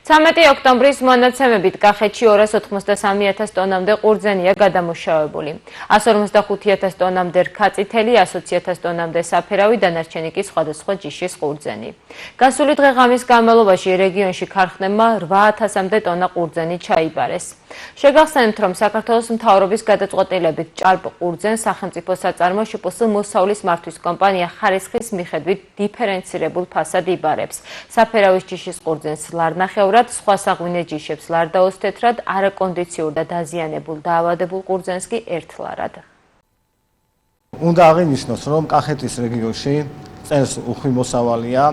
13 ოქტომბრის მონაცემებით კახეთში 283,000 ტონამდე ყურძენია გადამუშავებული. 155,000 ტონამდე რქაწითელი, 120,000 ტონამდე საფერავი, დანარჩენი კი სხვადასხვა ჯიშის ყურძენი. გასული დღე-ღამის განმავლობაში რეგიონში ქარხნებმა 8,000-მდე ტონა ყურძენი ჩაიბარეს. შეგახსენებთ, რომ საქართველოს მთავრობის გადაწყვეტილებით ჭარბ ყურძენს სახელმწიფო საწარმო შპს მოსავლის მართვის კომპანია ხარისხის მიხედვით დიფერენცირებულ ფასად იბარებს. საფერავის ჯიშის ყურძენს ლარნახევრად, სხვა საღვინე ჯიშებს ლარდაოს თეთრად, არაკონდიციურ და დაზიანებულ დაავადებულ ყურძენს კი ერთლარად. უნდა აღინიშნოს, რომ კახეთის რეგიონში წელს უხვი მოსავალია,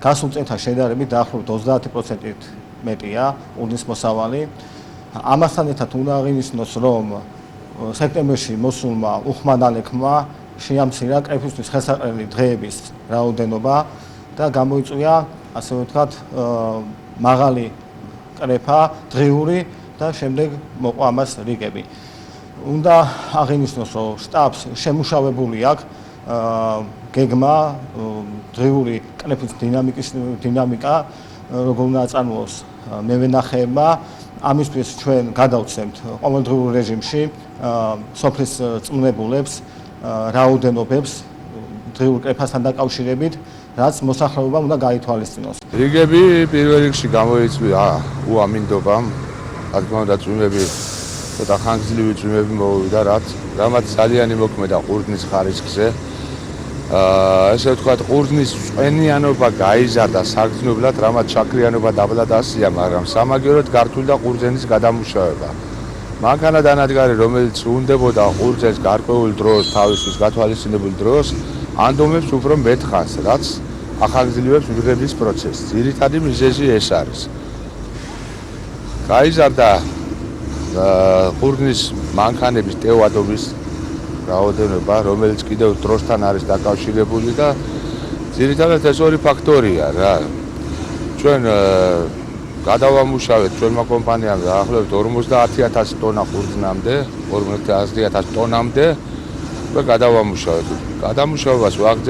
გასულ წელთან შედარებით დაახლოებით 30%-ით მეტია ყურძნის მოსავალი. ამასთან ერთად უნდა აღინიშნოს, რომ სექტემბერში მოსულმა უხმა ნალექმა შეამცირა კრეფისთვის ხელსაყრელი დღეების რაოდენობა და გამოიწვია, ასე ვთქვათ, მაღალი კრეფა, დღიური და შემდეგ მოყვა ამას რიგები. უნდა აღინიშნოს, რომ შტაბს შემუშავებული აქვს გეგმა, დღიური კრეფის დინამიკა, როგორ უნდა აწარმოოს მევენახეებმა. ამისთვის ჩვენ გადავცემთ ყოველდღიურ რეჟიმში სოფლის წმუნებულებს რაოდენობებს დღიურ კრეფასთან დაკავშირებით, რაც მოსახლეობამ უნდა გაითვალისწინოს. რიგები პირველ რიგში გამოიწვია უამინდობამ, რა თქმა უნდა წვიმები ცოტა ხანგრძლივი წვიმები მოვიდა, რამაც ძალიან იმოქმედა ყურძნის ხარისხზე. ესე ვთქვათ, ყურძნის წვენიანობა გაიზარდა საგრძნობლად, რამაც შაქრიანობა დაბლა დასია, მაგრამ სამაგიეროდ გართულდა ყურძენის გადამუშავება. მანქანა დანადგარი, რომელიც უნდებოდა ყურძენს გარკვეულ დროს, თავისთვის გათვალისწინებულ დროს, ანდომებს უფრო მეტ ხანს, რაც ახალგზელებს მიღების პროცესს. ძირითადი მიზეზი ეს არის. გაიზარდა ყურძნის მანქანების ტევადობის რაოდენობა, რომელიც კიდევ დროსთან არის დაკავშირებული და ძირითადად ეს ორი ფაქტორია რა. ჩვენ გადავამუშავეთ ჩვენმა კომპანიამ დაახლოებით 50,000 ტონა ყურძნამდე, 50,000 ტონამდე და გადავამუშავეთ. გადამუშავებას ვაგრძელებთ